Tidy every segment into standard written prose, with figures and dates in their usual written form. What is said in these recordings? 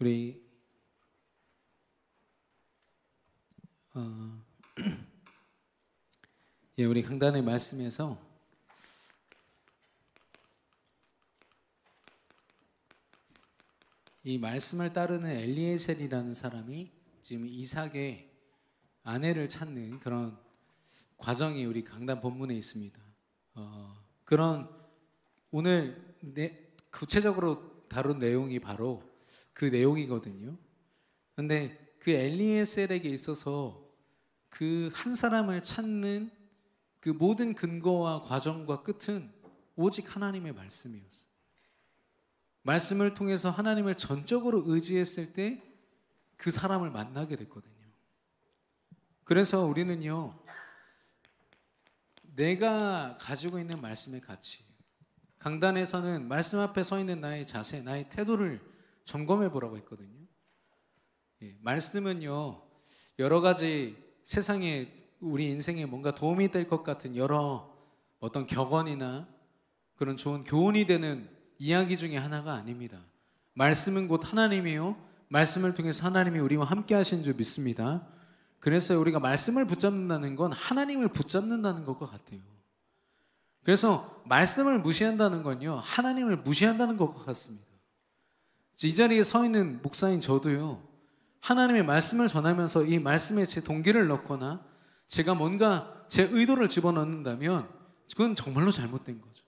우리 우리 강단의 말씀에서 이 말씀을 따르는 엘리에셀이라는 사람이 지금 이삭의 아내를 찾는 그런 과정이 우리 강단 본문에 있습니다. 그런 오늘 구체적으로 다룬 내용이 바로 그 내용이거든요. 그런데 그 엘리에셀에게 있어서 그 한 사람을 찾는 그 모든 근거와 과정과 끝은 오직 하나님의 말씀이었어요. 말씀을 통해서 하나님을 전적으로 의지했을 때 그 사람을 만나게 됐거든요. 그래서 우리는요, 내가 가지고 있는 말씀의 가치, 강단에서는 말씀 앞에 서 있는 나의 자세, 나의 태도를 점검해 보라고 했거든요. 말씀은요, 여러 가지 세상에 우리 인생에 뭔가 도움이 될 것 같은 여러 어떤 격언이나 그런 좋은 교훈이 되는 이야기 중에 하나가 아닙니다. 말씀은 곧 하나님이요, 말씀을 통해서 하나님이 우리와 함께 하신 줄 믿습니다. 그래서 우리가 말씀을 붙잡는다는 건 하나님을 붙잡는다는 것과 같아요. 그래서 말씀을 무시한다는 건요, 하나님을 무시한다는 것과 같습니다. 이 자리에 서 있는 목사인 저도요, 하나님의 말씀을 전하면서 이 말씀에 제 동기를 넣거나 제가 뭔가 제 의도를 집어넣는다면 그건 정말로 잘못된 거죠.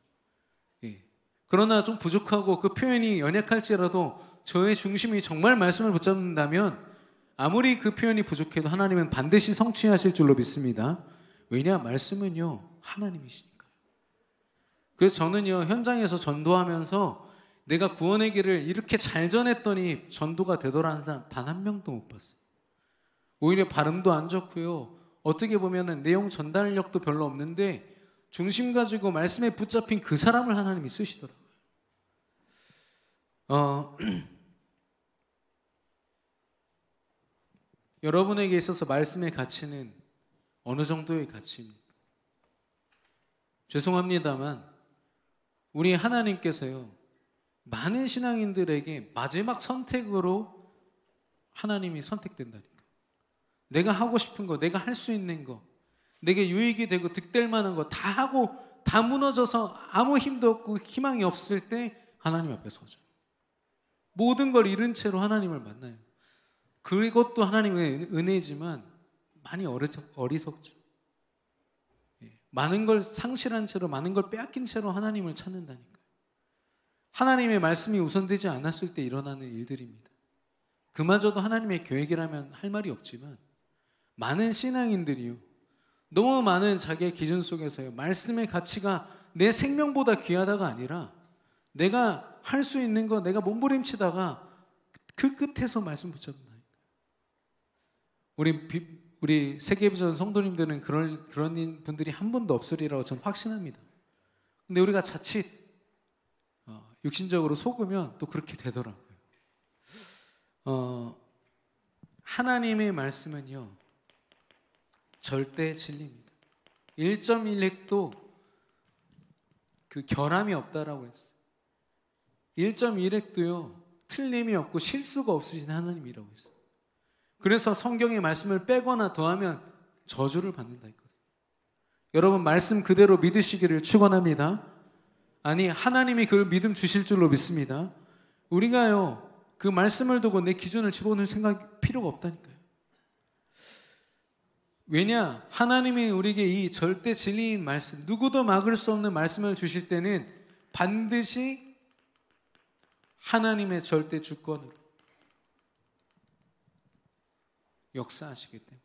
그러나 좀 부족하고 그 표현이 연약할지라도 저의 중심이 정말 말씀을 붙잡는다면 아무리 그 표현이 부족해도 하나님은 반드시 성취하실 줄로 믿습니다. 왜냐? 말씀은요, 하나님이시니까요. 그래서 저는요, 현장에서 전도하면서 내가 구원의 길을 이렇게 잘 전했더니 전도가 되더라는 사람 단 한 명도 못 봤어요. 오히려 발음도 안 좋고요, 어떻게 보면 내용 전달력도 별로 없는데 중심 가지고 말씀에 붙잡힌 그 사람을 하나님이 쓰시더라고요. 여러분에게 있어서 말씀의 가치는 어느 정도의 가치입니까? 죄송합니다만 우리 하나님께서요, 많은 신앙인들에게 마지막 선택으로 하나님이 선택된다니까. 내가 하고 싶은 거, 내가 할 수 있는 거, 내게 유익이 되고 득될 만한 거 다 하고 다 무너져서 아무 힘도 없고 희망이 없을 때 하나님 앞에 서죠. 모든 걸 잃은 채로 하나님을 만나요. 그것도 하나님의 은혜지만 많이 어리석죠. 많은 걸 상실한 채로, 많은 걸 빼앗긴 채로 하나님을 찾는다니까요. 하나님의 말씀이 우선되지 않았을 때 일어나는 일들입니다. 그마저도 하나님의 계획이라면 할 말이 없지만 많은 신앙인들이요, 너무 많은 자기의 기준 속에서요, 말씀의 가치가 내 생명보다 귀하다가 아니라 내가 할 수 있는 거, 내가 몸부림치다가 그 끝에서 말씀 붙잡는다니까요. 우리 세계비전 성도님들은 그런 분들이 한 분도 없으리라고 저는 확신합니다. 근데 우리가 자칫 육신적으로 속으면 또 그렇게 되더라고요. 하나님의 말씀은요, 절대 진리입니다. 1.1핵도 그 결함이 없다라고 했어요. 1.1핵도요, 틀림이 없고 실수가 없으신 하나님이라고 했어요. 그래서 성경의 말씀을 빼거나 더하면 저주를 받는다 했거든요. 여러분, 말씀 그대로 믿으시기를 축원합니다. 아니, 하나님이 그 믿음 주실 줄로 믿습니다. 우리가요, 그 말씀을 두고 내 기준을 집어넣을 생각 필요가 없다니까요. 왜냐? 하나님이 우리에게 이 절대 진리인 말씀, 누구도 막을 수 없는 말씀을 주실 때는 반드시 하나님의 절대 주권으로 역사하시기 때문에.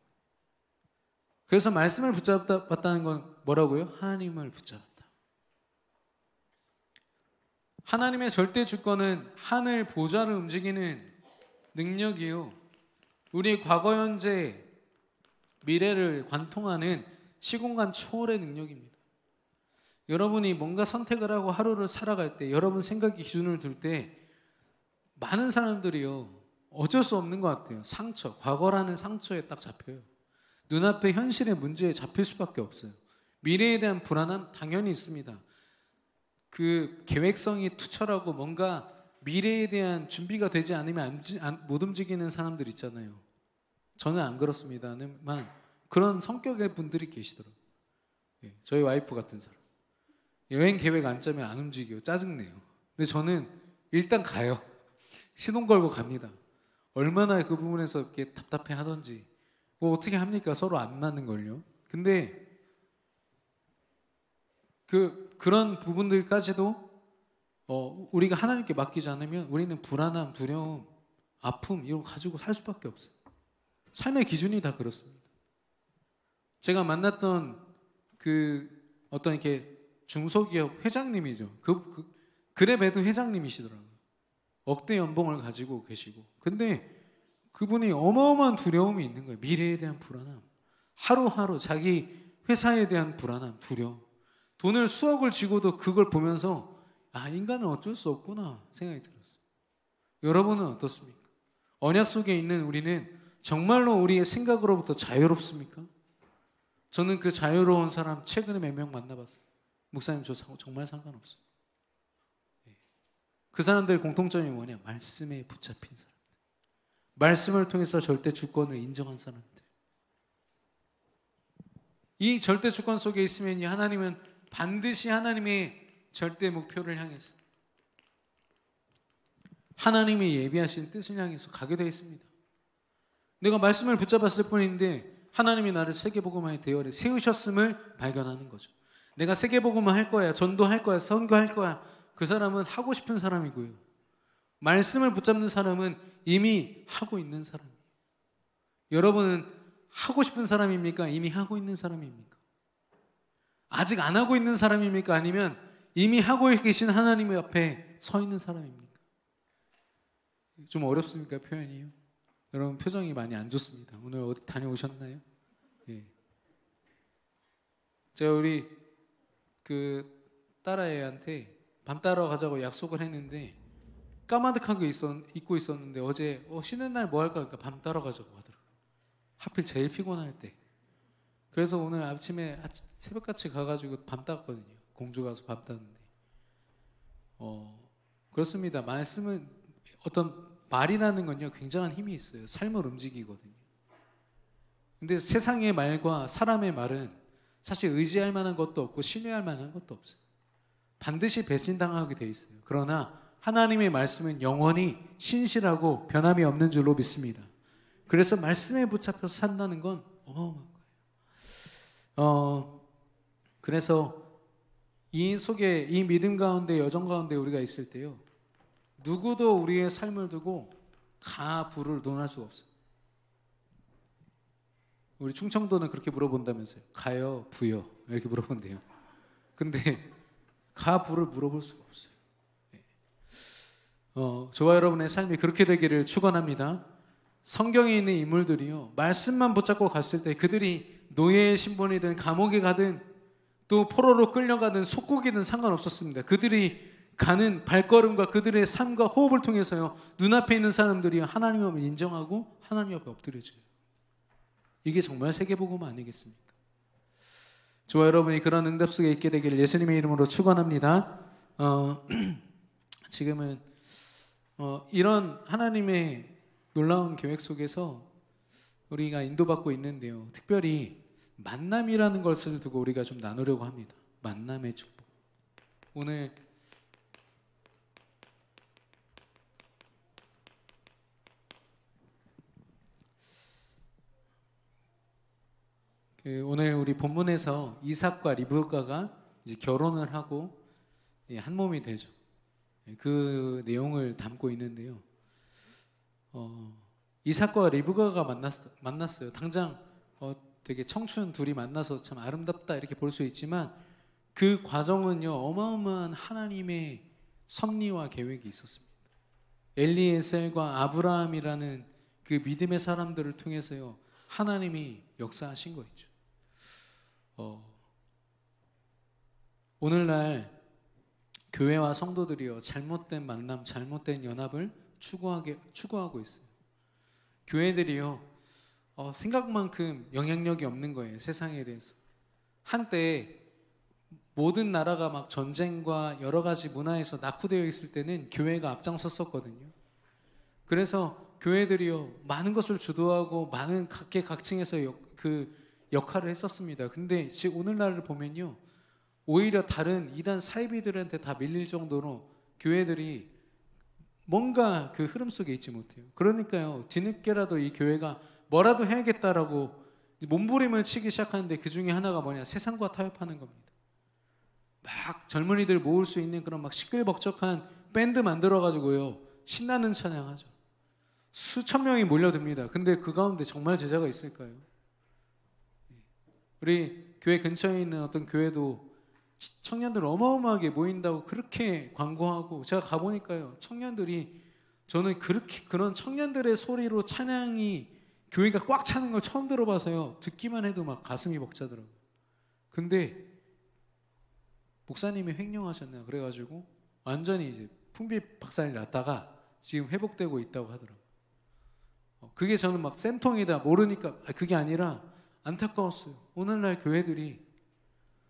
그래서 말씀을 붙잡았다는 건 뭐라고요? 하나님을 붙잡았다. 하나님의 절대 주권은 하늘 보좌를 움직이는 능력이요, 우리의 과거, 현재, 미래를 관통하는 시공간 초월의 능력입니다. 여러분이 뭔가 선택을 하고 하루를 살아갈 때, 여러분 생각의 기준을 둘 때 많은 사람들이요, 어쩔 수 없는 것 같아요. 상처, 과거라는 상처에 딱 잡혀요. 눈앞에 현실의 문제에 잡힐 수밖에 없어요. 미래에 대한 불안함 당연히 있습니다. 그 계획성이 투철하고 뭔가 미래에 대한 준비가 되지 않으면 못 움직이는 사람들 있잖아요. 저는 안 그렇습니다만 그런 성격의 분들이 계시더라고요. 예, 저희 와이프 같은 사람. 여행 계획 안 짜면 안 움직여요. 짜증내요. 근데 저는 일단 가요. 시동 걸고 갑니다. 얼마나 그 부분에서 이렇게 답답해 하던지. 뭐 어떻게 합니까? 서로 안 맞는 걸요. 근데 그런 부분들까지도 우리가 하나님께 맡기지 않으면 우리는 불안함, 두려움, 아픔 이런 거 가지고 살 수밖에 없어요. 삶의 기준이 다 그렇습니다. 제가 만났던 어떤 이렇게 중소기업 회장님이죠. 그랩에도 회장님이시더라고요. 억대 연봉을 가지고 계시고. 근데 그분이 어마어마한 두려움이 있는 거예요. 미래에 대한 불안함. 하루하루 자기 회사에 대한 불안함, 두려움. 돈을 수억을 쥐고도 그걸 보면서 인간은 어쩔 수 없구나 생각이 들었어요. 여러분은 어떻습니까? 언약 속에 있는 우리는 정말로 우리의 생각으로부터 자유롭습니까? 저는 그 자유로운 사람 최근에 몇 명 만나봤어요. 목사님 저 정말 상관없어요. 그 사람들의 공통점이 뭐냐? 말씀에 붙잡힌 사람들. 말씀을 통해서 절대 주권을 인정한 사람들. 이 절대 주권 속에 있으면 하나님은 반드시 하나님의 절대 목표를 향해서 하나님이 예비하신 뜻을 향해서 가게 되어 있습니다. 내가 말씀을 붙잡았을 뿐인데 하나님이 나를 세계복음화의 대열에 세우셨음을 발견하는 거죠. 내가 세계복음화 할 거야, 전도할 거야, 선교할 거야. 그 사람은 하고 싶은 사람이고요. 말씀을 붙잡는 사람은 이미 하고 있는 사람이에요. 여러분은 하고 싶은 사람입니까? 이미 하고 있는 사람입니까? 아직 안 하고 있는 사람입니까? 아니면 이미 하고 계신 하나님 앞에 서 있는 사람입니까? 좀 어렵습니까? 표현이요? 여러분 표정이 많이 안 좋습니다. 오늘 어디 다녀오셨나요? 예. 제가 우리 딸아이한테 밤 따러 가자고 약속을 했는데 까마득하게 입고 있었는데 어제 쉬는 날 뭐 할까? 그러니까 밤 따러 가자고 하더라고요. 하필 제일 피곤할 때. 그래서 오늘 아침에 새벽같이 가가지고 밤 땄거든요. 공주 가서 밤 땄는데 그렇습니다. 말씀은 어떤 말이라는 건요 굉장한 힘이 있어요. 삶을 움직이거든요. 근데 세상의 말과 사람의 말은 사실 의지할 만한 것도 없고 신뢰할 만한 것도 없어요. 반드시 배신당하게 돼 있어요. 그러나 하나님의 말씀은 영원히 신실하고 변함이 없는 줄로 믿습니다. 그래서 말씀에 붙잡혀서 산다는 건 어마어마한 거예요. 그래서 이 속에 이 믿음 가운데 여정 가운데 우리가 있을 때요 누구도 우리의 삶을 두고 가부를 논할 수가 없어요. 우리 충청도는 그렇게 물어본다면서요. 가요, 부요 이렇게 물어본대요. 근데 가부를 물어볼 수가 없어요. 저와 여러분의 삶이 그렇게 되기를 축원합니다. 성경에 있는 인물들이요 말씀만 붙잡고 갔을 때 그들이 노예의 신분이든 감옥에 가든 또 포로로 끌려가든 속국이든 상관없었습니다. 그들이 가는 발걸음과 그들의 삶과 호흡을 통해서요 눈앞에 있는 사람들이 하나님을 인정하고 하나님 앞에 엎드려져요. 이게 정말 세계복음 아니겠습니까? 저와 여러분이 그런 응답 속에 있게 되기를 예수님의 이름으로 축원합니다. 지금은 이런 하나님의 놀라운 계획 속에서 우리가 인도받고 있는데요. 특별히 만남이라는 것을 두고 우리가 좀 나누려고 합니다. 만남의 축복. 오늘 우리 본문에서 이삭과 리브가가 이제 결혼을 하고 한 몸이 되죠. 그 내용을 담고 있는데요. 이삭과 리브가가 만났어요. 당장 되게 청춘 둘이 만나서 참 아름답다 이렇게 볼 수 있지만 그 과정은요 어마어마한 하나님의 섭리와 계획이 있었습니다. 엘리에셀과 아브라함이라는 그 믿음의 사람들을 통해서요 하나님이 역사하신 거 있죠. 오늘날 교회와 성도들이요 잘못된 만남, 잘못된 연합을 추구하고 있어요. 교회들이요 생각만큼 영향력이 없는 거예요. 세상에 대해서. 한때 모든 나라가 막 전쟁과 여러 가지 문화에서 낙후되어 있을 때는 교회가 앞장섰었거든요. 그래서 교회들이요 많은 것을 주도하고 많은 각계각층에서 그 역할을 했었습니다. 근데 지금 오늘날을 보면요 오히려 다른 이단 사이비들한테 다 밀릴 정도로 교회들이 뭔가 그 흐름 속에 있지 못해요. 그러니까요 뒤늦게라도 이 교회가 뭐라도 해야겠다라고 몸부림을 치기 시작하는데 그 중에 하나가 뭐냐, 세상과 타협하는 겁니다. 막 젊은이들 모을 수 있는 그런 막 시끌벅적한 밴드 만들어가지고요 신나는 찬양하죠. 수천 명이 몰려듭니다. 근데 그 가운데 정말 제자가 있을까요? 우리 교회 근처에 있는 어떤 교회도 청년들 어마어마하게 모인다고 그렇게 광고하고, 제가 가보니까요 청년들이, 저는 그렇게 그런 청년들의 소리로 찬양이 교회가 꽉 차는 걸 처음 들어봐서요 듣기만 해도 막 가슴이 벅차더라고요. 근데 목사님이 횡령하셨나 그래가지고 완전히 이제 풍비 박살이 났다가 지금 회복되고 있다고 하더라고요. 그게 저는 막 쌤통이다 모르니까 그게 아니라 안타까웠어요. 오늘날 교회들이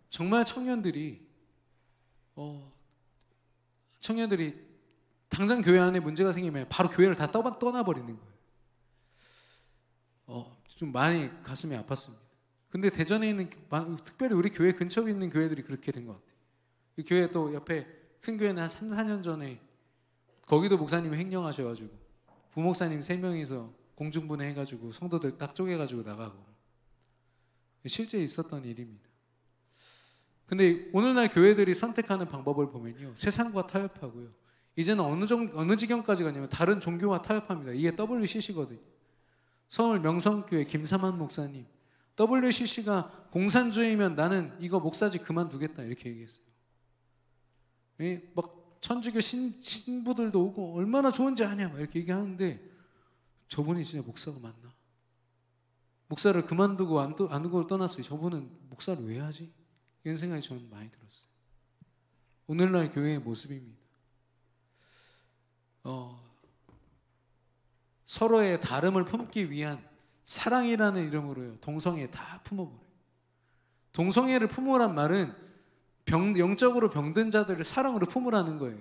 정말 청년들이 당장 교회 안에 문제가 생기면 바로 교회를 다 떠나버리는 거예요. 좀 많이 가슴이 아팠습니다. 근데 대전에 있는, 특별히 우리 교회 근처에 있는 교회들이 그렇게 된 것 같아요. 이 교회 또 옆에 큰 교회는 한 3, 4년 전에 거기도 목사님이 횡령하셔가지고 부목사님 3명이서 공중분해 해가지고 성도들 딱 쪼개가지고 나가고, 실제 있었던 일입니다. 근데 오늘날 교회들이 선택하는 방법을 보면요 세상과 타협하고요, 이제는 어느 지경까지 가냐면 다른 종교와 타협합니다. 이게 WCC거든요. 서울 명성교회 김삼환 목사님, WCC가 공산주의면 나는 이거 목사직 그만두겠다 이렇게 얘기했어요. 막 천주교 신부들도 오고 얼마나 좋은지 아냐 막 이렇게 얘기하는데, 저분이 진짜 목사가 맞나? 목사를 그만두고 안두고 떠났어요. 저분은 목사를 왜 하지? 이런 생각이 저는 많이 들었어요. 오늘날 교회의 모습입니다. 서로의 다름을 품기 위한 사랑이라는 이름으로요 동성애 다 품어버려요. 동성애를 품으란 말은 영적으로 병든 자들을 사랑으로 품으라는 거예요.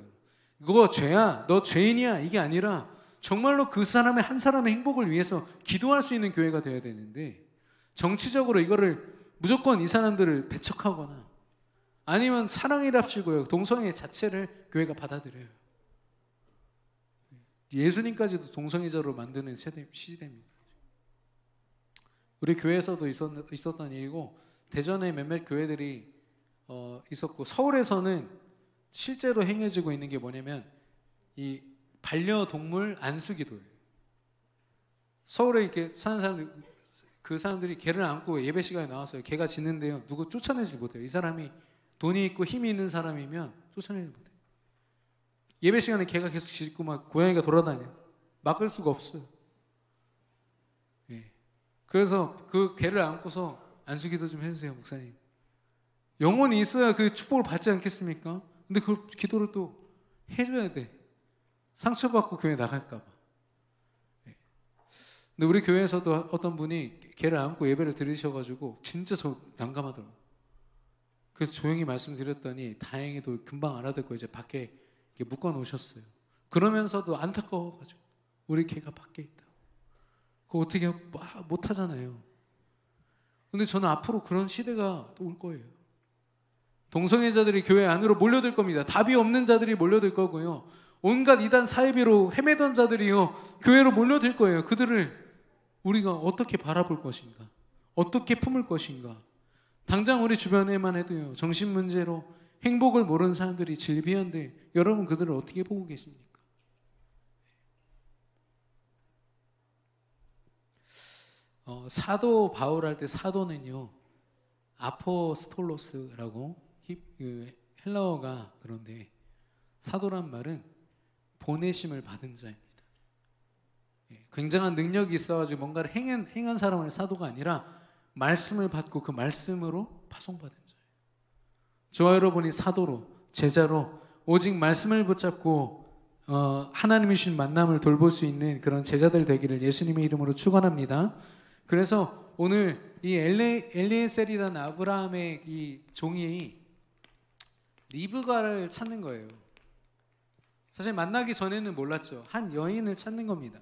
그거 죄야, 너 죄인이야, 이게 아니라 정말로 그 사람의 한 사람의 행복을 위해서 기도할 수 있는 교회가 되어야 되는데, 정치적으로 이거를 무조건 이 사람들을 배척하거나 아니면 사랑이랍시고요 동성애 자체를 교회가 받아들여요. 예수님까지도 동성애자로 만드는 시대입니다. 우리 교회에서도 있었던 일이고, 대전에 몇몇 교회들이 있었고, 서울에서는 실제로 행해지고 있는 게 뭐냐면 이 반려동물 안수기도예요. 서울에 이렇게 사는 사람들, 그 사람들이 개를 안고 예배 시간에 나왔어요. 개가 짖는데요 누구 쫓아내지 못해요. 이 사람이 돈이 있고 힘이 있는 사람이면 쫓아내지 못해요. 예배 시간에 개가 계속 짖고 막 고양이가 돌아다녀요. 막을 수가 없어요. 그래서 그 개를 안고서 안수기도 좀 해주세요 목사님. 영혼이 있어야 그 축복을 받지 않겠습니까? 근데 그 기도를 또 해줘야 돼. 상처받고 교회 나갈까 봐. 근데 우리 교회에서도 어떤 분이 개를 안고 예배를 드리셔가지고 진짜 저 난감하더라고요. 그래서 조용히 말씀드렸더니 다행히도 금방 알아듣고 이제 밖에 이렇게 묶어 놓으셨어요. 그러면서도 안타까워가지고 우리 개가 밖에 있다고. 그거 어떻게 못 하잖아요. 근데 저는 앞으로 그런 시대가 올 거예요. 동성애자들이 교회 안으로 몰려들 겁니다. 답이 없는 자들이 몰려들 거고요. 온갖 이단 사이비로 헤매던 자들이요 교회로 몰려들 거예요. 그들을 우리가 어떻게 바라볼 것인가, 어떻게 품을 것인가. 당장 우리 주변에만 해도요 정신문제로 행복을 모르는 사람들이 질비한데, 여러분 그들을 어떻게 보고 계십니까? 사도 바울 할 때 사도는요 아포스톨로스라고 헬라어가 그런데, 사도란 말은 보내심을 받은 자입니다. 굉장한 능력이 있어가지고 뭔가를 행한 사람을 사도가 아니라 말씀을 받고 그 말씀으로 파송받은 자예요. 저와 여러분이 사도로, 제자로 오직 말씀을 붙잡고 하나님이 주신 만남을 돌볼 수 있는 그런 제자들 되기를 예수님의 이름으로 축원합니다. 그래서 오늘 이 엘리에셀이라는 아브라함의 이 종이 리브가를 찾는 거예요. 사실 만나기 전에는 몰랐죠. 한 여인을 찾는 겁니다.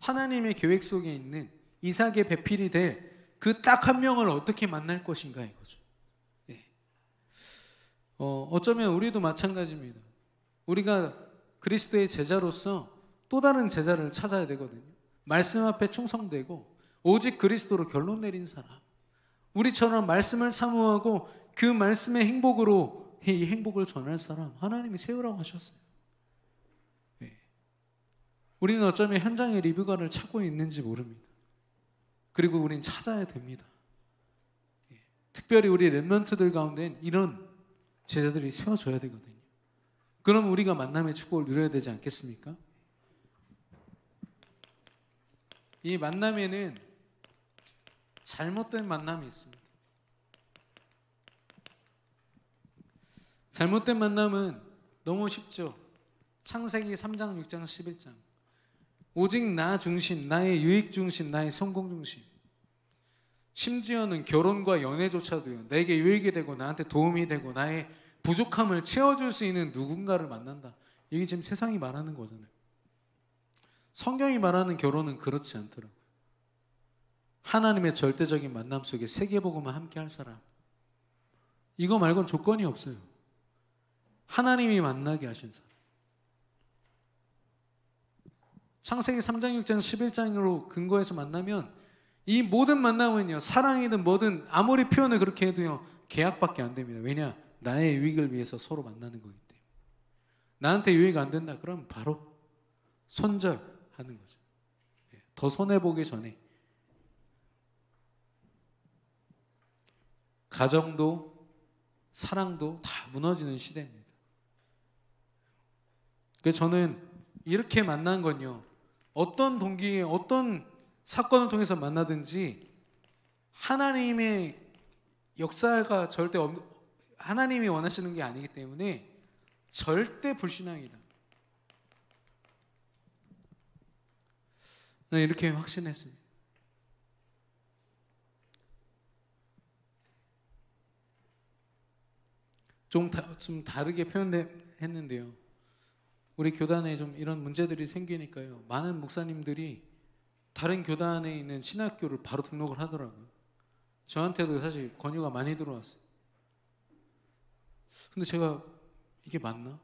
하나님의 계획 속에 있는 이삭의 배필이 될 그 딱 한 명을 어떻게 만날 것인가 이거죠. 예. 어쩌면 우리도 마찬가지입니다. 우리가 그리스도의 제자로서 또 다른 제자를 찾아야 되거든요. 말씀 앞에 충성되고 오직 그리스도로 결론 내린 사람, 우리처럼 말씀을 사모하고 그 말씀의 행복으로 이 행복을 전할 사람 하나님이 세우라고 하셨어요. 예. 우리는 어쩌면 현장에 리브가를 찾고 있는지 모릅니다. 그리고 우린 찾아야 됩니다. 예. 특별히 우리 렘넌트들 가운데는 이런 제자들이 세워져야 되거든요. 그럼 우리가 만남의 축복을 누려야 되지 않겠습니까? 이 만남에는 잘못된 만남이 있습니다. 잘못된 만남은 너무 쉽죠. 창세기 3장, 6장, 11장. 오직 나 중심, 나의 유익 중심, 나의 성공 중심. 심지어는 결혼과 연애조차도요, 내게 유익이 되고 나한테 도움이 되고 나의 부족함을 채워줄 수 있는 누군가를 만난다. 이게 지금 세상이 말하는 거잖아요. 성경이 말하는 결혼은 그렇지 않더라고요. 하나님의 절대적인 만남 속에 세계복음을 함께 할 사람, 이거 말고는 조건이 없어요. 하나님이 만나게 하신 사람. 창세기 3장, 6장, 11장으로 근거해서 만나면 이 모든 만남은요, 사랑이든 뭐든 아무리 표현을 그렇게 해도요, 계약밖에 안 됩니다. 왜냐? 나의 유익을 위해서 서로 만나는 거기 때문에. 나한테 유익 안 된다 그럼 바로 손절하는 거죠. 더 손해보기 전에. 가정도 사랑도 다 무너지는 시대입니다. 그래서 저는 이렇게 만난 건요, 어떤 동기에 어떤 사건을 통해서 만나든지 하나님의 역사가 절대 하나님이 원하시는 게 아니기 때문에 절대 불신앙이다. 저는 이렇게 확신했습니다. 좀 다르게 표현했는데요. 우리 교단에 좀 이런 문제들이 생기니까요, 많은 목사님들이 다른 교단에 있는 신학교를 바로 등록을 하더라고요. 저한테도 사실 권유가 많이 들어왔어요. 근데 제가 이게 맞나?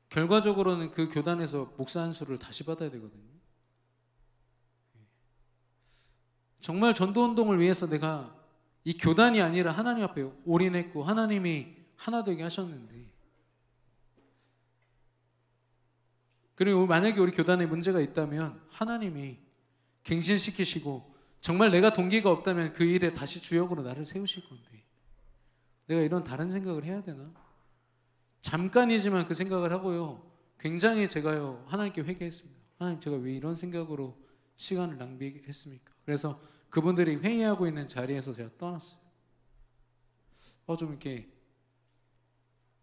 결과적으로는 그 교단에서 목사 한 수를 다시 받아야 되거든요. 정말 전도운동을 위해서 내가 이 교단이 아니라 하나님 앞에 올인했고 하나님이 하나 되게 하셨는데, 그리고 만약에 우리 교단에 문제가 있다면 하나님이 갱신시키시고 정말 내가 동기가 없다면 그 일에 다시 주역으로 나를 세우실 건데 내가 이런 다른 생각을 해야 되나? 잠깐이지만 그 생각을 하고요, 굉장히 제가요 하나님께 회개했습니다. 하나님, 제가 왜 이런 생각으로 시간을 낭비했습니까? 그래서 그분들이 회의하고 있는 자리에서 제가 떠났어요. 좀 이렇게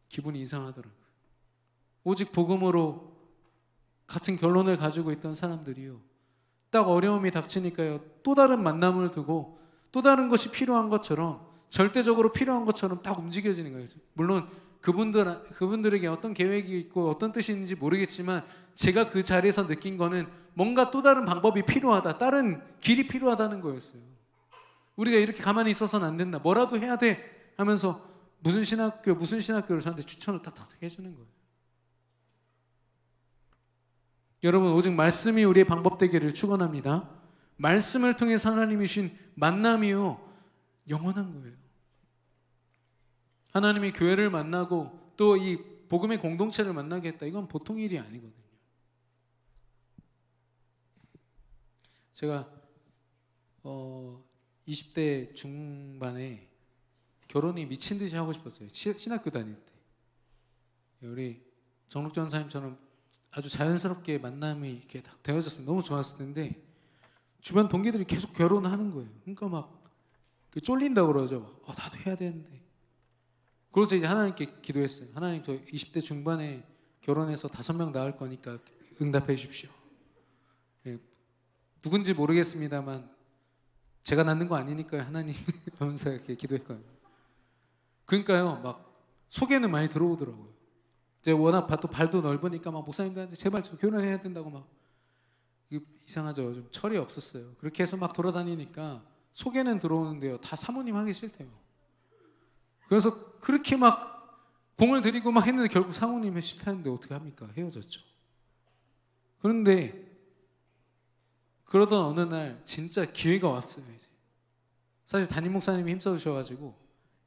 기분이 이상하더라고요. 오직 복음으로 같은 결론을 가지고 있던 사람들이요, 딱 어려움이 닥치니까요, 또 다른 만남을 두고 또 다른 것이 필요한 것처럼, 절대적으로 필요한 것처럼 딱 움직여지는 거예요. 물론 그분들에게 어떤 계획이 있고 어떤 뜻이 있는지 모르겠지만 제가 그 자리에서 느낀 거는 뭔가 또 다른 방법이 필요하다, 다른 길이 필요하다는 거였어요. 우리가 이렇게 가만히 있어서는 안 된다, 뭐라도 해야 돼 하면서 무슨 신학교를 저한테 추천을 딱딱 해주는 거예요. 여러분, 오직 말씀이 우리의 방법 되기를 축원합니다. 말씀을 통해서 하나님이 주신 만남이요, 영원한 거예요. 하나님이 교회를 만나고 또 이 복음의 공동체를 만나게 했다, 이건 보통 일이 아니거든요. 제가 20대 중반에 결혼이 미친 듯이 하고 싶었어요. 신학교 다닐 때. 우리 정록전 선생님처럼 아주 자연스럽게 만남이 이렇게 딱 되어졌으면 너무 좋았을 텐데 주변 동기들이 계속 결혼을 하는 거예요. 그러니까 막 쫄린다고 그러죠. 나도 해야 되는데. 그래서 이제 하나님께 기도했어요. 하나님, 저 20대 중반에 결혼해서 5명 낳을 거니까 응답해 주십시오. 누군지 모르겠습니다만 제가 낳는 거 아니니까요, 하나님. 하면서 이렇게 기도했거든요. 그러니까요, 막 소개는 많이 들어오더라고요. 이제 워낙 또 발도 넓으니까 막 목사님들한테 제발 저 결혼해야 된다고 막 이상하죠. 좀 철이 없었어요. 그렇게 해서 막 돌아다니니까 소개는 들어오는데요. 다 사모님 하기 싫대요. 그래서 그렇게 막 공을 들이고 막 했는데 결국 사모님이 싫다는데 어떻게 합니까? 헤어졌죠. 그런데 그러던 어느 날 진짜 기회가 왔어요. 이제 사실 담임 목사님이 힘써주셔가지고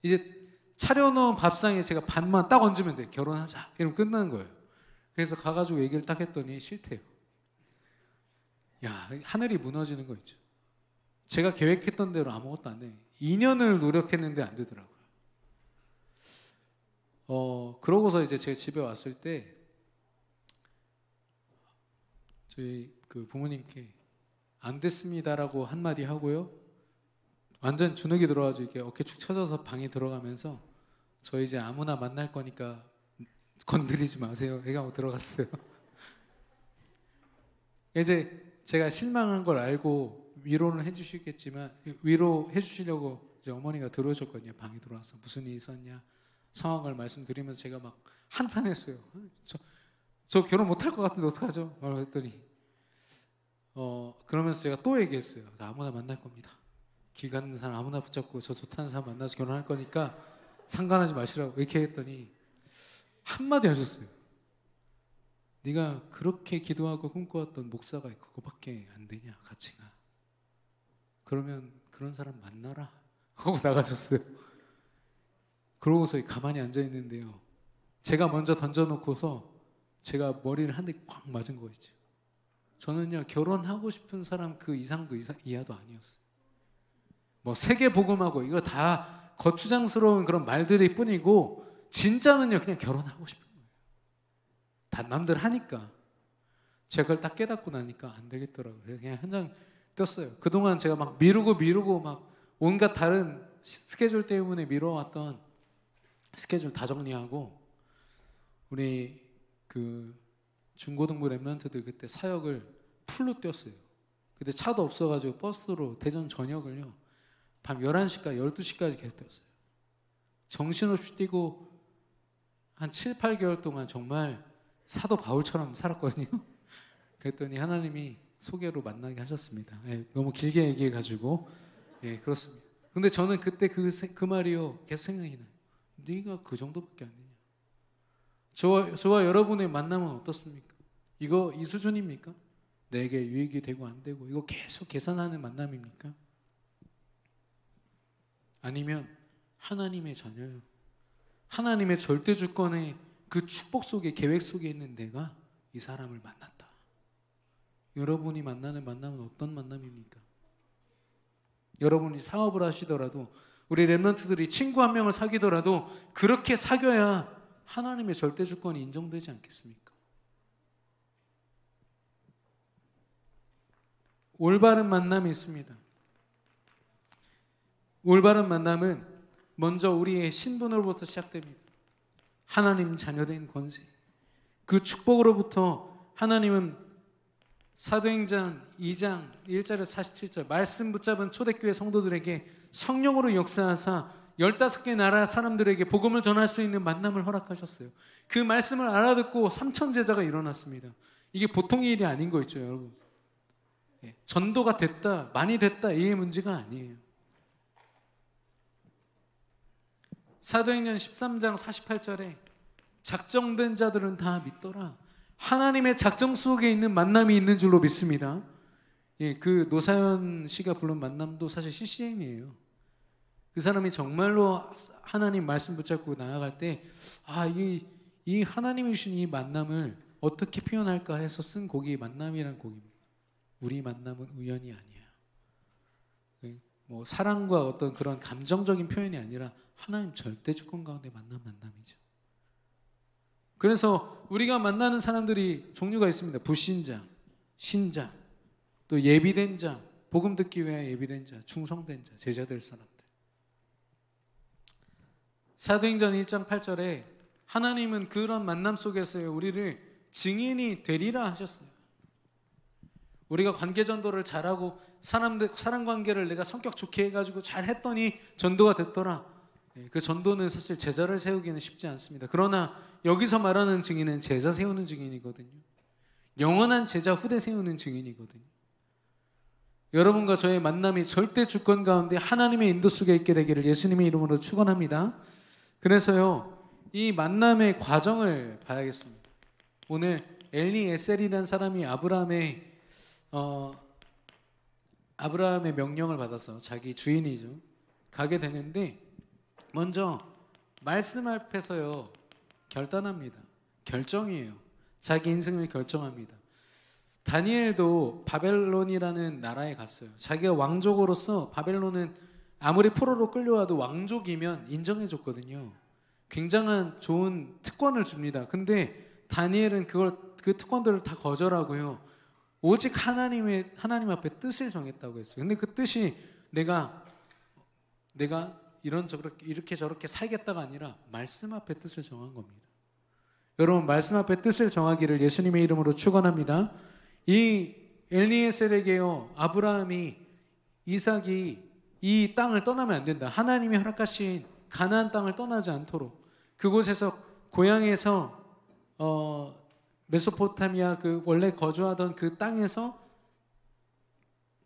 이제 차려놓은 밥상에 제가 반만 딱 얹으면 돼. 결혼하자. 이러면 끝나는 거예요. 그래서 가가지고 얘기를 딱 했더니 싫대요. 야, 하늘이 무너지는 거 있죠. 제가 계획했던 대로 아무것도 안 돼. 2년을 노력했는데 안 되더라고요. 그러고서 이제 제 집에 왔을 때 저희 그 부모님께 안 됐습니다라고 한마디 하고요. 완전 주눅이 들어가지고 이렇게 어깨 축 처져서 방에 들어가면서 저 이제 아무나 만날 거니까 건드리지 마세요. 이렇게 하고 들어갔어요. 이제 제가 실망한 걸 알고 위로는 해주시겠지만 위로해 주시려고 이제 어머니가 들어오셨거든요. 방에 들어와서 무슨 일이 있었냐 상황을 말씀드리면서 제가 막 한탄했어요. 저 결혼 못할 것 같은데 어떡하죠? 말을 했더니 그러면서 제가 또 얘기했어요. 나 아무나 만날 겁니다. 길 가는 사람 아무나 붙잡고 저 좋다는 사람 만나서 결혼할 거니까 상관하지 마시라고 이렇게 했더니 한마디 하셨어요. 네가 그렇게 기도하고 꿈꿔왔던 목사가 그거밖에 안 되냐 가치가. 그러면 그런 사람 만나라 하고 나가셨어요. 그러고서 가만히 앉아있는데요. 제가 먼저 던져놓고서 제가 머리를 한 대 꽉 맞은 거 있죠. 저는요 결혼하고 싶은 사람 그 이상도 이하도 아니었어요. 뭐 세계 복음하고 이거 다 거추장스러운 그런 말들일 뿐이고 진짜는요 그냥 결혼하고 싶은 거예요. 다 남들 하니까 제가 그걸 딱 깨닫고 나니까 안 되겠더라고요. 그래서 그냥 현장 뛰었어요. 그동안 제가 막 미루고 막 온갖 다른 스케줄 때문에 미뤄왔던 스케줄 다 정리하고 우리 그 중고등부 랩런트들 그때 사역을 풀로 뛰었어요. 그때 차도 없어가지고 버스로 대전 전역을요 밤 11시까지 12시까지 계속 뛰었어요. 정신없이 뛰고 한 7, 8개월 동안 정말 사도 바울처럼 살았거든요. 그랬더니 하나님이 소개로 만나게 하셨습니다. 예, 너무 길게 얘기해가지고 예, 그렇습니다. 근데 저는 그때 그 말이요 계속 생각이 나요. 네가 그 정도밖에 안 되냐. 저와 여러분의 만남은 어떻습니까? 이거 이 수준입니까? 내게 유익이 되고 안 되고 이거 계속 계산하는 만남입니까? 아니면 하나님의 자녀요. 하나님의 절대 주권의 그 축복 속에 계획 속에 있는 내가 이 사람을 만났다. 여러분이 만나는 만남은 어떤 만남입니까? 여러분이 사업을 하시더라도 우리 랩런트들이 친구 한 명을 사귀더라도 그렇게 사귀어야 하나님의 절대 주권이 인정되지 않겠습니까? 올바른 만남이 있습니다. 올바른 만남은 먼저 우리의 신분으로부터 시작됩니다. 하나님 자녀된 권세. 그 축복으로부터 하나님은 사도행전 2장 1절에서 47절 말씀 붙잡은 초대교회 성도들에게 성령으로 역사하사 15개 나라 사람들에게 복음을 전할 수 있는 만남을 허락하셨어요. 그 말씀을 알아듣고 3천 제자가 일어났습니다. 이게 보통 일이 아닌 거 있죠, 여러분. 전도가 됐다, 많이 됐다 이게 문제가 아니에요. 사도행전 13장 48절에 작정된 자들은 다 믿더라. 하나님의 작정 속에 있는 만남이 있는 줄로 믿습니다. 예, 그 노사연 씨가 부른 만남도 사실 CCM이에요. 그 사람이 정말로 하나님 말씀 붙잡고 나아갈 때 이 하나님이 주신 이 만남을 어떻게 표현할까 해서 쓴 곡이 만남이라는 곡입니다. 우리 만남은 우연이 아니야. 뭐 사랑과 어떤 그런 감정적인 표현이 아니라 하나님 절대 주권 가운데 만남이죠. 그래서 우리가 만나는 사람들이 종류가 있습니다. 불신자, 신자, 또 예비된 자, 복음 듣기 위해 예비된 자, 충성된 자, 제자 될 사람들. 사도행전 1장 8절에 하나님은 그런 만남 속에서 우리를 증인이 되리라 하셨어요. 우리가 관계 전도를 잘하고 사람 관계를 내가 성격 좋게 해가지고 잘했더니 전도가 됐더라. 그 전도는 사실 제자를 세우기는 쉽지 않습니다. 그러나 여기서 말하는 증인은 제자 세우는 증인이거든요. 영원한 제자 후대 세우는 증인이거든요. 여러분과 저의 만남이 절대 주권 가운데 하나님의 인도 속에 있게 되기를 예수님의 이름으로 축원합니다. 그래서요, 이 만남의 과정을 봐야겠습니다. 오늘 엘리에셀이라는 사람이 아브라함의 명령을 받아서 자기 주인이죠. 가게 되는데 먼저 말씀 앞에서요 결단합니다. 결정이에요. 자기 인생을 결정합니다. 다니엘도 바벨론이라는 나라에 갔어요. 자기가 왕족으로서 바벨론은 아무리 포로로 끌려와도 왕족이면 인정해줬거든요. 굉장한 좋은 특권을 줍니다. 근데 다니엘은 그 특권들을 다 거절하고요. 오직 하나님 앞에 뜻을 정했다고 했어요. 근데 그 뜻이 내가 이렇게 저렇게 살겠다가 아니라 말씀 앞에 뜻을 정한 겁니다. 여러분, 말씀 앞에 뜻을 정하기를 예수님의 이름으로 축원합니다. 이 엘리에셀에게요, 아브라함이, 이삭이 이 땅을 떠나면 안 된다. 하나님이 허락하신 가나안 땅을 떠나지 않도록 그곳에서 고향에서 메소포타미아 그 원래 거주하던 그 땅에서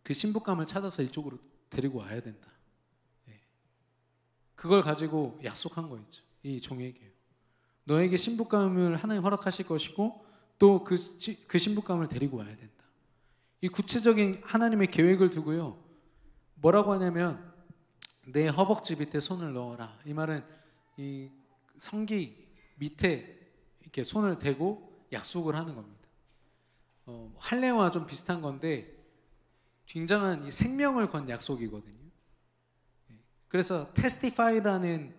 그 신부감을 찾아서 이쪽으로 데리고 와야 된다. 그걸 가지고 약속한 거 있죠. 이 종에게요. 너에게 신부감을 하나님 허락하실 것이고 또 그 신부감을 데리고 와야 된다. 이 구체적인 하나님의 계획을 두고요. 뭐라고 하냐면 내 허벅지 밑에 손을 넣어라. 이 말은 이 성기 밑에 이렇게 손을 대고 약속을 하는 겁니다. 할례와 좀 비슷한 건데 굉장한 이 생명을 건 약속이거든요. 그래서 testify라는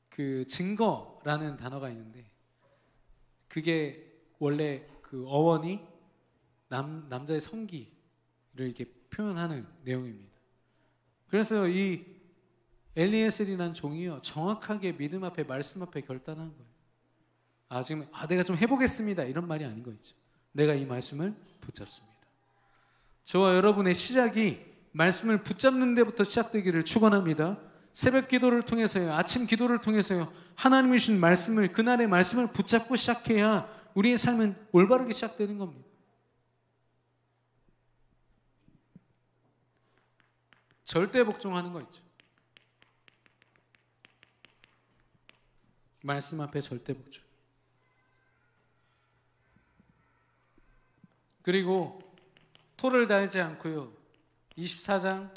그 증거라는 단어가 있는데 그게 원래 그 어원이 남자의 성기를 이렇게 표현하는 내용입니다. 그래서 이 엘리에셀이라는 종이요 정확하게 믿음 앞에 말씀 앞에 결단한 거예요. 지금 내가 좀 해보겠습니다 이런 말이 아닌 거 있죠. 내가 이 말씀을 붙잡습니다. 저와 여러분의 시작이 말씀을 붙잡는 데부터 시작되기를 축원합니다. 새벽 기도를 통해서요, 아침 기도를 통해서요, 하나님이 주신 말씀을, 그날의 말씀을 붙잡고 시작해야 우리의 삶은 올바르게 시작되는 겁니다. 절대 복종하는 거 있죠. 말씀 앞에 절대 복종. 그리고 토를 달지 않고요. 24장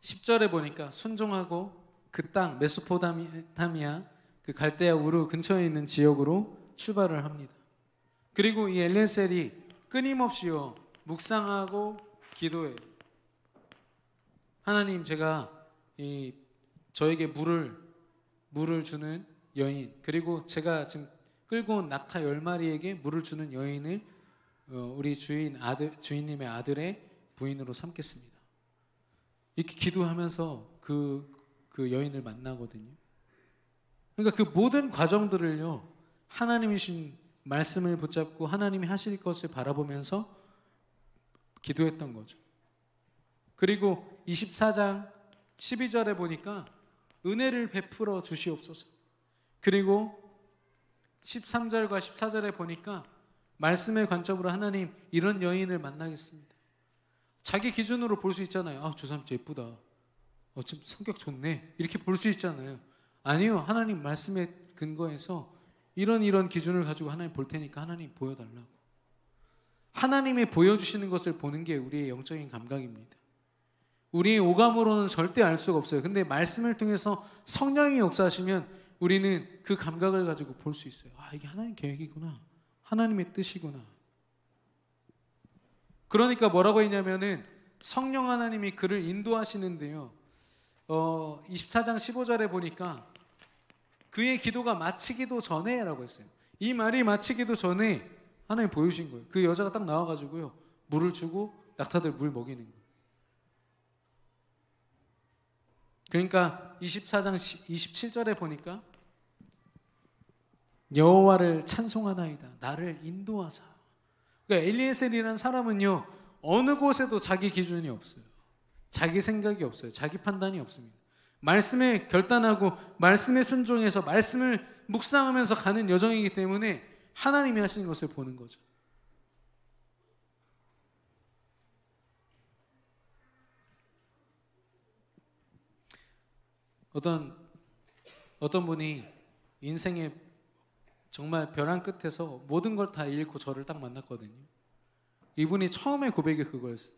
10절에 보니까 순종하고 그 땅 메소포타미아 그 갈대아 우르 근처에 있는 지역으로 출발을 합니다. 그리고 이 엘리에셀이 끊임없이요 묵상하고 기도해요. 하나님, 제가 저에게 물을 주는 여인, 그리고 제가 지금 끌고 온 낙타 10마리에게 물을 주는 여인을 우리 주인님의 아들의 부인으로 삼겠습니다. 이렇게 기도하면서 그 여인을 만나거든요. 그러니까 그 모든 과정들을요 하나님이신 말씀을 붙잡고 하나님이 하실 것을 바라보면서 기도했던 거죠. 그리고 24장 12절에 보니까 은혜를 베풀어 주시옵소서. 그리고 13절과 14절에 보니까 말씀의 관점으로 하나님, 이런 여인을 만나겠습니다. 자기 기준으로 볼 수 있잖아요. 저 사람 진짜 예쁘다. 좀 성격 좋네. 이렇게 볼 수 있잖아요. 아니요. 하나님 말씀에 근거해서 이런 기준을 가지고 하나님 볼 테니까 하나님 보여달라고. 하나님이 보여주시는 것을 보는 게 우리의 영적인 감각입니다. 우리의 오감으로는 절대 알 수가 없어요. 근데 말씀을 통해서 성령이 역사하시면 우리는 그 감각을 가지고 볼 수 있어요. 이게 하나님 계획이구나. 하나님의 뜻이구나. 그러니까 뭐라고 했냐면은 성령 하나님이 그를 인도하시는데요. 24장 15절에 보니까 그의 기도가 마치기도 전에 라고 했어요. 이 말이 마치기도 전에 하나님 보여주신 거예요. 그 여자가 딱 나와가지고요 물을 주고 낙타들 물 먹이는 거예요. 그러니까 24장 27절에 보니까 여호와를 찬송하나이다. 나를 인도하사. 그러니까 엘리에셀이라는 사람은요 어느 곳에도 자기 기준이 없어요. 자기 생각이 없어요. 자기 판단이 없습니다. 말씀에 결단하고 말씀에 순종해서 말씀을 묵상하면서 가는 여정이기 때문에 하나님이 하시는 것을 보는 거죠. 어떤 분이 인생의 정말 벼랑 끝에서 모든 걸 다 잃고 저를 딱 만났거든요. 이분이 처음에 고백이 그거였어요.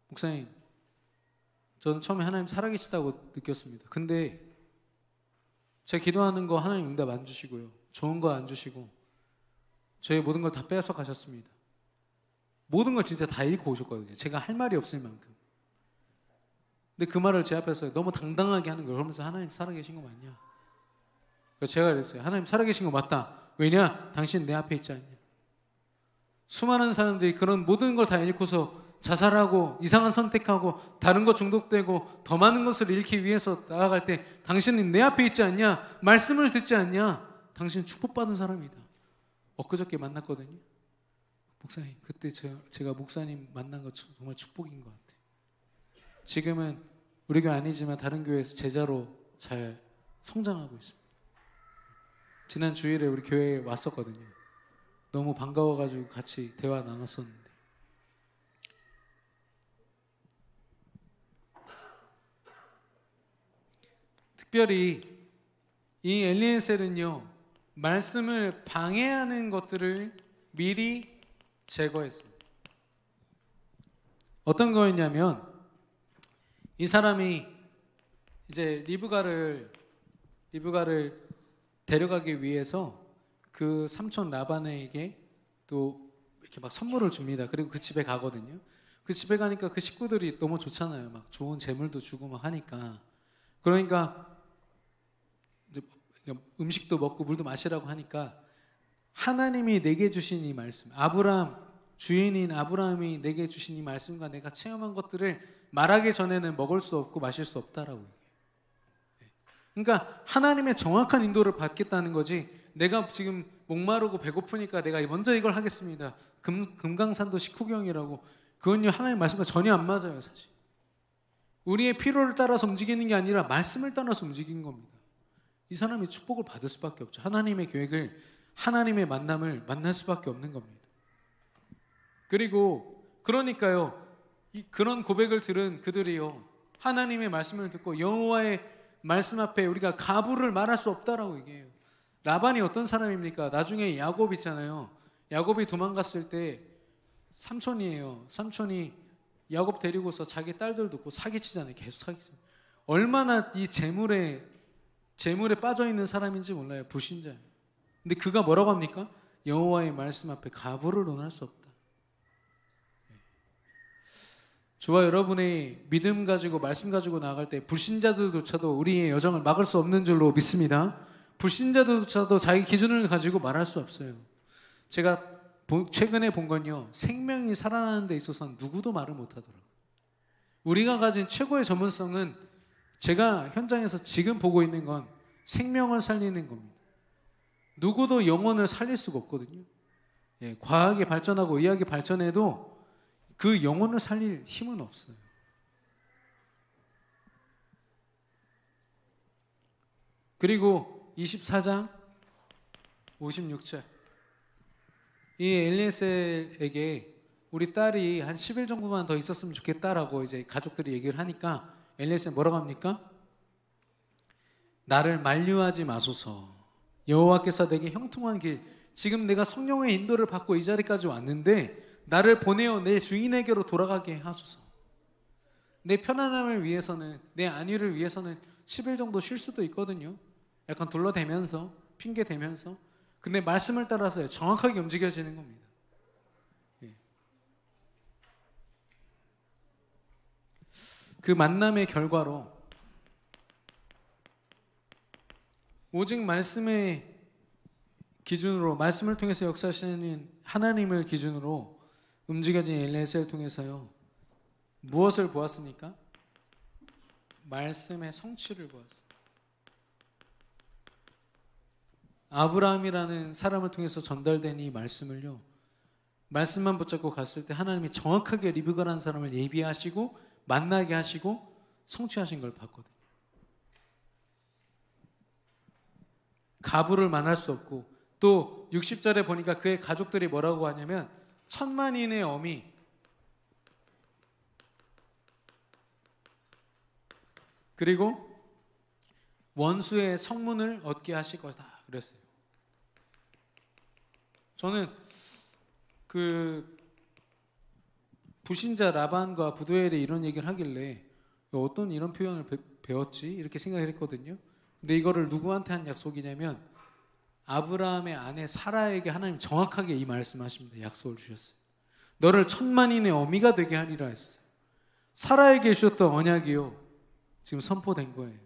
목사님, 저는 처음에 하나님 살아계시다고 느꼈습니다. 근데 제가 기도하는 거 하나님 응답 안 주시고요. 좋은 거 안 주시고 저의 모든 걸 다 빼앗아 가셨습니다. 모든 걸 진짜 다 잃고 오셨거든요. 제가 할 말이 없을 만큼. 근데 그 말을 제 앞에서 너무 당당하게 하는 거예요. 그러면서 하나님 살아계신 거 맞냐? 그래서 제가 그랬어요. 하나님 살아계신 거 맞다. 왜냐? 당신 내 앞에 있지 않냐? 수많은 사람들이 그런 모든 걸 다 잃고서 자살하고 이상한 선택하고 다른 거 중독되고 더 많은 것을 잃기 위해서 나아갈 때 당신은 내 앞에 있지 않냐? 말씀을 듣지 않냐? 당신은 축복받은 사람이다. 엊그저께 만났거든요. 목사님, 그때 제가 목사님 만난 거 정말 축복인 것 같아요. 지금은 우리 교회 아니지만 다른 교회에서 제자로 잘 성장하고 있습니다. 지난 주일에 우리 교회에 왔었거든요. 너무 반가워가지고 같이 대화 나눴었는데 특별히 이 엘리에셀은요, 말씀을 방해하는 것들을 미리 제거했습니다. 어떤 거였냐면 이 사람이 이제 리브가를 데려가기 위해서 그 삼촌 라반에게 또 이렇게 막 선물을 줍니다. 그리고 그 집에 가거든요. 그 집에 가니까 그 식구들이 너무 좋잖아요. 막 좋은 재물도 주고 막 하니까. 그러니까 음식도 먹고 물도 마시라고 하니까 하나님이 내게 주신 이 말씀, 주인인 아브라함이 내게 주신 이 말씀과 내가 체험한 것들을 말하기 전에는 먹을 수 없고 마실 수 없다라고 얘기해요. 그러니까 하나님의 정확한 인도를 받겠다는 거지, 내가 지금 목마르고 배고프니까 내가 먼저 이걸 하겠습니다. 금강산도 식후경이라고, 그건요 하나님 말씀과 전혀 안 맞아요. 사실 우리의 필요를 따라서 움직이는 게 아니라 말씀을 따라서 움직이는 겁니다. 이 사람이 축복을 받을 수밖에 없죠. 하나님의 계획을, 하나님의 만남을 만날 수밖에 없는 겁니다. 그리고 그러니까요, 그런 고백을 들은 그들이요, 하나님의 말씀을 듣고 여호와의 말씀 앞에 우리가 가부를 말할 수 없다라고 얘기해요. 라반이 어떤 사람입니까? 나중에 야곱 있잖아요. 야곱이 도망갔을 때 삼촌이 야곱 데리고서 자기 딸들 듣고 사기치잖아요. 계속 사기치잖아요. 얼마나 이 재물에 빠져 있는 사람인지 몰라요. 불신자예요. 근데 그가 뭐라고 합니까? 여호와의 말씀 앞에 가부를 논할 수 없다. 저와 여러분의 믿음 가지고 말씀 가지고 나아갈 때 불신자들조차도 우리의 여정을 막을 수 없는 줄로 믿습니다. 불신자들조차도 자기 기준을 가지고 말할 수 없어요. 제가 최근에 본 건요, 생명이 살아나는 데 있어서는 누구도 말을 못하더라고요. 우리가 가진 최고의 전문성은, 제가 현장에서 지금 보고 있는 건 생명을 살리는 겁니다. 누구도 영혼을 살릴 수가 없거든요. 과학이 발전하고 의학이 발전해도 그 영혼을 살릴 힘은 없어요. 그리고 24장 56절, 이 엘리에셀에게 우리 딸이 한 10일 정도만 더 있었으면 좋겠다라고 이제 가족들이 얘기를 하니까 엘리에셀 뭐라고 합니까? 나를 만류하지 마소서. 여호와께서 내게 형통한 길, 지금 내가 성령의 인도를 받고 이 자리까지 왔는데 나를 보내어 내 주인에게로 돌아가게 하소서. 내 편안함을 위해서는, 내 안위를 위해서는 10일 정도 쉴 수도 있거든요. 약간 둘러대면서, 핑계대면서. 근데 말씀을 따라서 정확하게 움직여지는 겁니다. 그 만남의 결과로 오직 말씀의 기준으로, 말씀을 통해서 역사하시는 하나님을 기준으로 움직여진 엘리에셀을 통해서요, 무엇을 보았습니까? 말씀의 성취를 보았습니다. 아브라함이라는 사람을 통해서 전달된 이 말씀을요, 말씀만 붙잡고 갔을 때 하나님이 정확하게 리브가라는 사람을 예비하시고 만나게 하시고 성취하신 걸 봤거든요. 가부를 만날 수 없고, 또 60절에 보니까 그의 가족들이 뭐라고 하냐면 천만인의 어미, 그리고 원수의 성문을 얻게 하실 것이다 그랬어요. 저는 그 불신자 라반과 부두엘이 이런 얘기를 하길래 어떤 이런 표현을 배웠지? 이렇게 생각을 했거든요. 근데 이거를 누구한테 한 약속이냐면 아브라함의 아내 사라에게 하나님 정확하게 이 말씀하십니다. 약속을 주셨어요. 너를 천만인의 어미가 되게 하리라 했어요. 사라에게 주셨던 언약이요, 지금 선포된 거예요.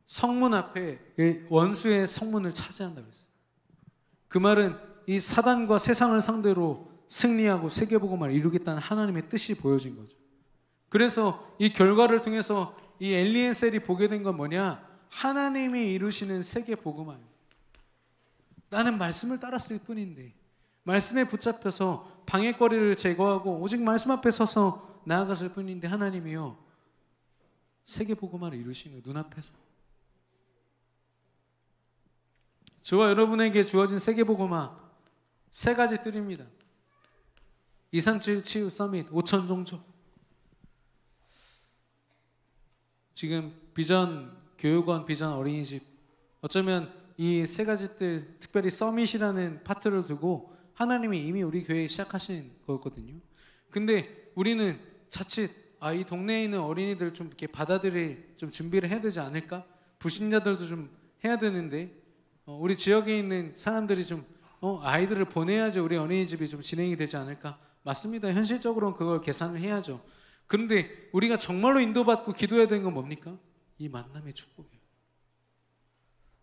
성문 앞에 원수의 성문을 차지한다고 했어요. 그 말은 이 사단과 세상을 상대로 승리하고 세계복음을 이루겠다는 하나님의 뜻이 보여진 거죠. 그래서 이 결과를 통해서 이 엘리에셀이 보게 된 건 뭐냐? 하나님이 이루시는 세계복음화예요. 나는 말씀을 따랐을 뿐인데, 말씀에 붙잡혀서 방해거리를 제거하고 오직 말씀 앞에 서서 나아갔을 뿐인데 하나님이요, 세계복음화를 이루신 거예요. 눈앞에서. 저와 여러분에게 주어진 세계복음화 세 가지 뜰입니다. 237 치유 서밋 5천 종족. 지금 비전 교육원, 비전 어린이집, 어쩌면 이 세 가지 뜰, 특별히 서밋이라는 파트를 두고 하나님이 이미 우리 교회에 시작하신 거거든요. 근데 우리는 자칫 이 동네에 있는 어린이들 좀 이렇게 받아들일 좀 준비를 해야 되지 않을까? 불신자들도 좀 해야 되는데 우리 지역에 있는 사람들이 좀 아이들을 보내야지 우리 어린이집이 좀 진행이 되지 않을까? 맞습니다. 현실적으로는 그걸 계산을 해야죠. 그런데 우리가 정말로 인도받고 기도해야 되는 건 뭡니까? 이 만남의 축복이에요.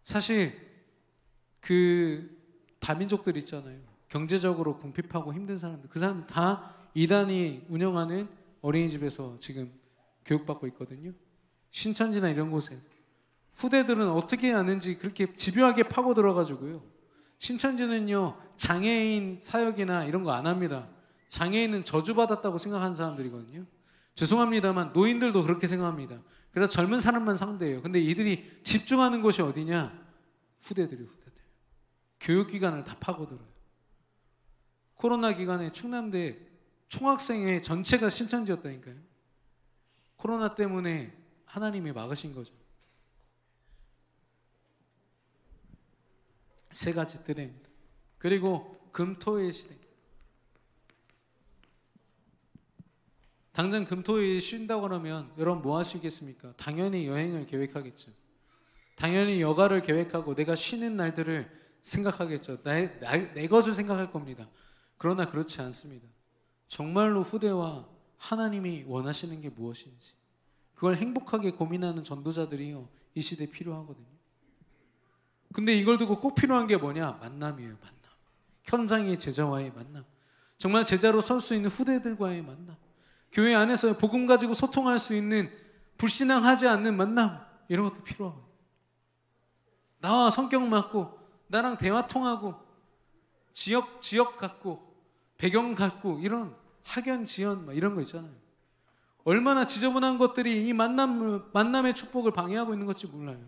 사실 그 다민족들 있잖아요. 경제적으로 궁핍하고 힘든 사람들, 그 사람 다 이단이 운영하는 어린이집에서 지금 교육받고 있거든요. 신천지나 이런 곳에 후대들은 어떻게 하는지 그렇게 집요하게 파고 들어가지고요. 신천지는요, 장애인 사역이나 이런 거 안 합니다. 장애인은 저주받았다고 생각하는 사람들이거든요. 죄송합니다만 노인들도 그렇게 생각합니다. 그래서 젊은 사람만 상대해요. 근데 이들이 집중하는 곳이 어디냐? 후대들이에요, 후대들. 교육기관을 다 파고들어요. 코로나 기간에 충남대 총학생회 전체가 신천지였다니까요. 코로나 때문에 하나님이 막으신 거죠. 세 가지 뜰입니다. 그리고 금토일 시대. 당장 금토일 쉰다고 그러면 여러분 뭐 하시겠습니까? 당연히 여행을 계획하겠죠. 당연히 여가를 계획하고 내가 쉬는 날들을 생각하겠죠. 내 것을 생각할 겁니다. 그러나 그렇지 않습니다. 정말로 후대와 하나님이 원하시는 게 무엇인지 그걸 행복하게 고민하는 전도자들이요, 이 시대에 필요하거든요. 근데 이걸 두고 꼭 필요한 게 뭐냐? 만남이에요. 만남. 현장의 제자와의 만남. 정말 제자로 설 수 있는 후대들과의 만남. 교회 안에서 복음 가지고 소통할 수 있는 불신앙하지 않는 만남, 이런 것도 필요하고, 나와 성격 맞고 나랑 대화 통하고 지역 갖고 배경 갖고 이런 학연 지연 이런 거 있잖아요. 얼마나 지저분한 것들이 이 만남의 축복을 방해하고 있는 건지 몰라요.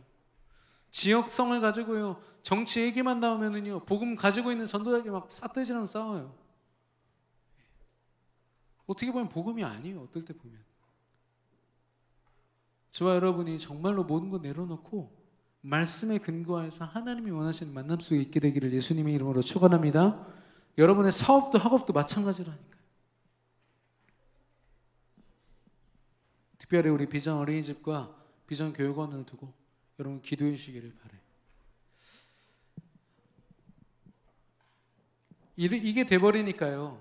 지역성을 가지고요, 정치 얘기만 나오면은요, 복음 가지고 있는 전도자에게 막 삿대질하면 싸워요. 어떻게 보면 복음이 아니에요. 어떨 때 보면. 저와 여러분이 정말로 모든 거 내려놓고 말씀에 근거해서 하나님이 원하시는 만남 속에 있게 되기를 예수님의 이름으로 축원합니다. 여러분의 사업도 학업도 마찬가지라니까요. 특별히 우리 비전 어린이집과 비전 교육원을 두고 여러분 기도해 주시기를 바라요. 이게 돼버리니까요,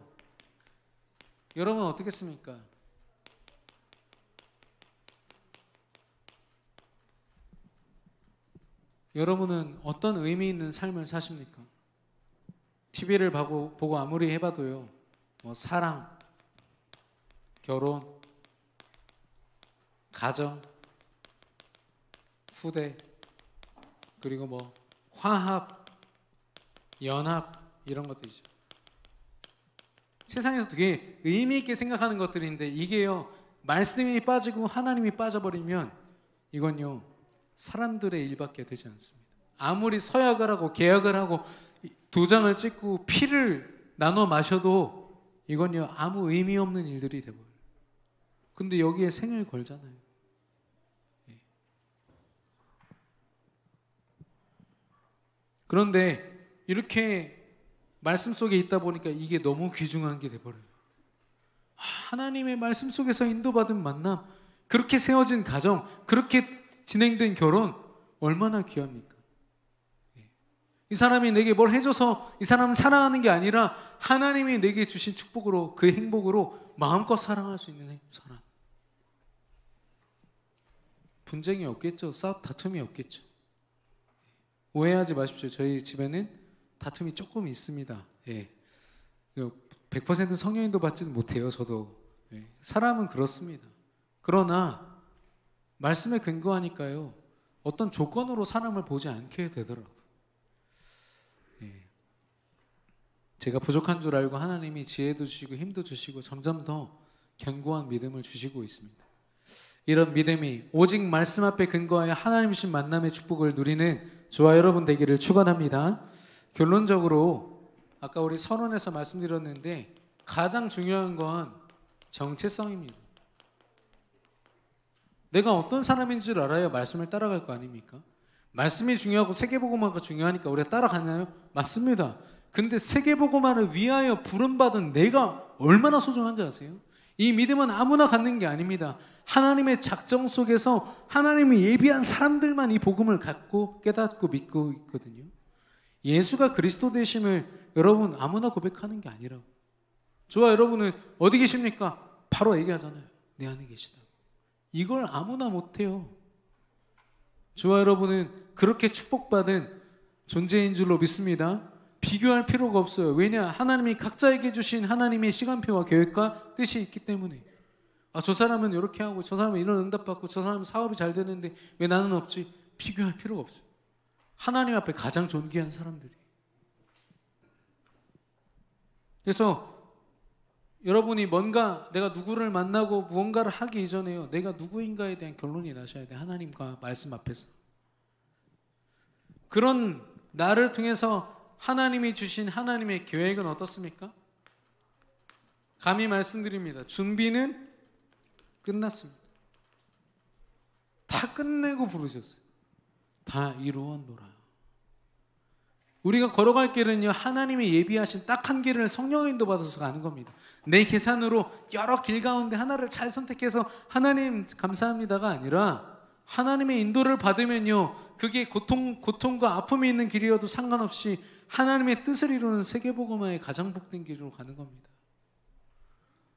여러분 어떻겠습니까? 여러분은 어떤 의미 있는 삶을 사십니까? TV를 보고 아무리 해봐도요, 뭐 사랑, 결혼, 가정, 후대, 그리고 뭐 화합, 연합, 이런 것들이죠. 세상에서 되게 의미 있게 생각하는 것들인데 이게요, 말씀이 빠지고 하나님이 빠져버리면 이건요 사람들의 일밖에 되지 않습니다. 아무리 서약을 하고 계약을 하고 도장을 찍고 피를 나눠 마셔도 이건요 아무 의미 없는 일들이 되버려요. 근데 여기에 생을 걸잖아요. 그런데 이렇게 말씀 속에 있다 보니까 이게 너무 귀중한 게 돼버려요. 하나님의 말씀 속에서 인도받은 만남, 그렇게 세워진 가정, 그렇게 진행된 결혼 얼마나 귀합니까? 이 사람이 내게 뭘 해줘서 이 사람은 사랑하는 게 아니라 하나님이 내게 주신 축복으로, 그 행복으로 마음껏 사랑할 수 있는 사람. 분쟁이 없겠죠. 다툼이 없겠죠. 오해하지 마십시오. 저희 집에는 다툼이 조금 있습니다. 100% 성령인도 받지는 못해요. 저도. 사람은 그렇습니다. 그러나 말씀에 근거하니까요 어떤 조건으로 사람을 보지 않게 되더라고요. 제가 부족한 줄 알고 하나님이 지혜도 주시고 힘도 주시고 점점 더 견고한 믿음을 주시고 있습니다. 이런 믿음이 오직 말씀 앞에 근거하여 하나님 주신 만남의 축복을 누리는 저와 여러분 되기를 축원합니다. 결론적으로 아까 우리 선언에서 말씀드렸는데 가장 중요한 건 정체성입니다. 내가 어떤 사람인 줄 알아야 말씀을 따라갈 거 아닙니까? 말씀이 중요하고 세계복음화가 중요하니까 우리가 따라가나요? 맞습니다. 근데 세계복음화를 위하여 부름받은 내가 얼마나 소중한지 아세요? 이 믿음은 아무나 갖는 게 아닙니다. 하나님의 작정 속에서 하나님이 예비한 사람들만 이 복음을 갖고 깨닫고 믿고 있거든요. 예수가 그리스도 되심을 여러분 아무나 고백하는 게 아니라고. 저와 여러분은 어디 계십니까? 바로 얘기하잖아요. 내 안에 계시다고. 이걸 아무나 못해요. 저와 여러분은 그렇게 축복받은 존재인 줄로 믿습니다. 비교할 필요가 없어요. 왜냐? 하나님이 각자에게 주신 하나님의 시간표와 계획과 뜻이 있기 때문에. 저 사람은 이렇게 하고 저 사람은 이런 응답받고 저 사람은 사업이 잘 되는데 왜 나는 없지? 비교할 필요가 없어요. 하나님 앞에 가장 존귀한 사람들이. 그래서 여러분이 뭔가 내가 누구를 만나고 무언가를 하기 이전에요 내가 누구인가에 대한 결론이 나셔야 돼. 하나님과 말씀 앞에서. 그런 나를 통해서 하나님이 주신 하나님의 계획은 어떻습니까? 감히 말씀드립니다. 준비는 끝났습니다. 다 끝내고 부르셨어요. 다 이루었노라. 우리가 걸어갈 길은요 하나님이 예비하신 딱 한 길을 성령의 인도 받아서 가는 겁니다. 내 계산으로 여러 길 가운데 하나를 잘 선택해서 하나님 감사합니다가 아니라 하나님의 인도를 받으면요 그게 고통과 아픔이 있는 길이어도 상관없이 하나님의 뜻을 이루는 세계복음화의 가장 복된 길로 가는 겁니다.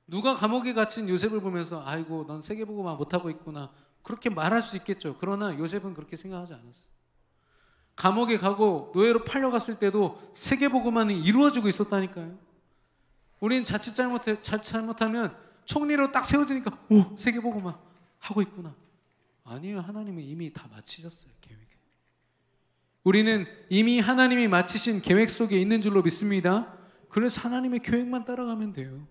누가 감옥에 갇힌 요셉을 보면서 아이고 넌 세계복음화 못하고 있구나 그렇게 말할 수 있겠죠. 그러나 요셉은 그렇게 생각하지 않았어요. 감옥에 가고 노예로 팔려갔을 때도 세계복음화는 이루어지고 있었다니까요. 우리는 자칫 잘못하면 총리로 딱 세워지니까 오 세계복음화 하고 있구나. 아니에요. 하나님은 이미 다 마치셨어요. 계획을. 우리는 이미 하나님이 마치신 계획 속에 있는 줄로 믿습니다. 그래서 하나님의 계획만 따라가면 돼요.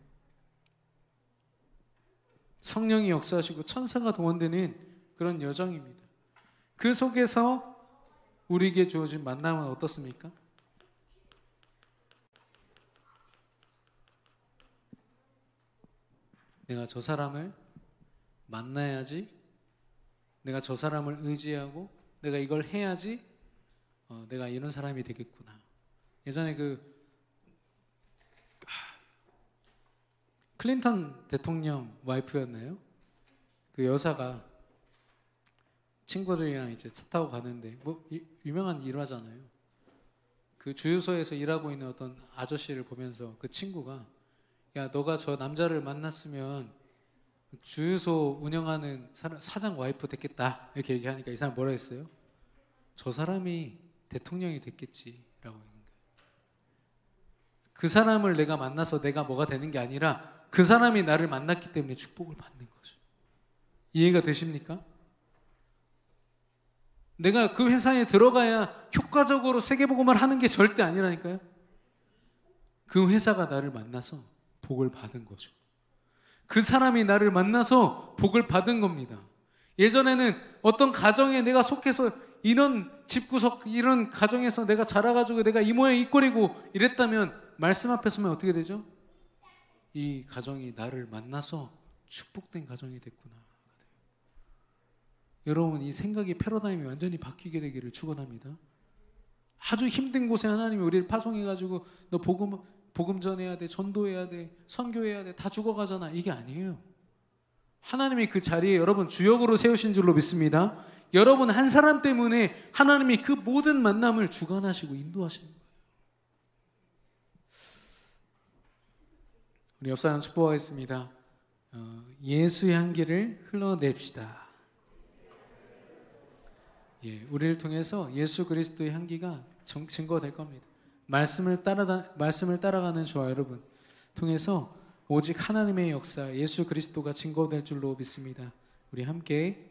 성령이 역사하시고 천사가 동원되는 그런 여정입니다. 그 속에서 우리에게 주어진 만남은 어떻습니까? 내가 저 사람을 만나야지, 내가 저 사람을 의지하고 내가 이걸 해야지 내가 이런 사람이 되겠구나. 예전에 클린턴 대통령 와이프였나요? 그 여사가 친구들이랑 이제 차 타고 가는데 유명한 일화잖아요. 그 주유소에서 일하고 있는 어떤 아저씨를 보면서 그 친구가 야 너가 저 남자를 만났으면 주유소 운영하는 사장 와이프 됐겠다 이렇게 얘기하니까 이 사람 뭐라 했어요? 저 사람이 대통령이 됐겠지라고 하는 거예요. 그 사람을 내가 만나서 내가 뭐가 되는 게 아니라 그 사람이 나를 만났기 때문에 축복을 받는 거죠. 이해가 되십니까? 내가 그 회사에 들어가야 효과적으로 세계복음을 하는 게 절대 아니라니까요. 그 회사가 나를 만나서 복을 받은 거죠. 그 사람이 나를 만나서 복을 받은 겁니다. 예전에는 어떤 가정에 내가 속해서 이런 집구석, 이런 가정에서 내가 자라가지고 내가 이 모양 이 꼴이고 이랬다면 말씀 앞에 서면 어떻게 되죠? 이 가정이 나를 만나서 축복된 가정이 됐구나. 여러분, 이 생각의 패러다임이 완전히 바뀌게 되기를 축원합니다. 아주 힘든 곳에 하나님이 우리를 파송해가지고 너 복음 전해야 돼, 전도해야 돼, 선교해야 돼, 다 죽어가잖아. 이게 아니에요. 하나님이 그 자리에 여러분 주역으로 세우신 줄로 믿습니다. 여러분 한 사람 때문에 하나님이 그 모든 만남을 주관하시고 인도하시는 거예요. 우리 옆 사람 축복하겠습니다. 예수의 향기를 흘러냅시다. 우리를 통해서 예수 그리스도의 향기가 증거될 겁니다. 말씀을 따라가는 저와 여러분 통해서 오직 하나님의 역사, 예수 그리스도가 증거될 줄로 믿습니다. 우리 함께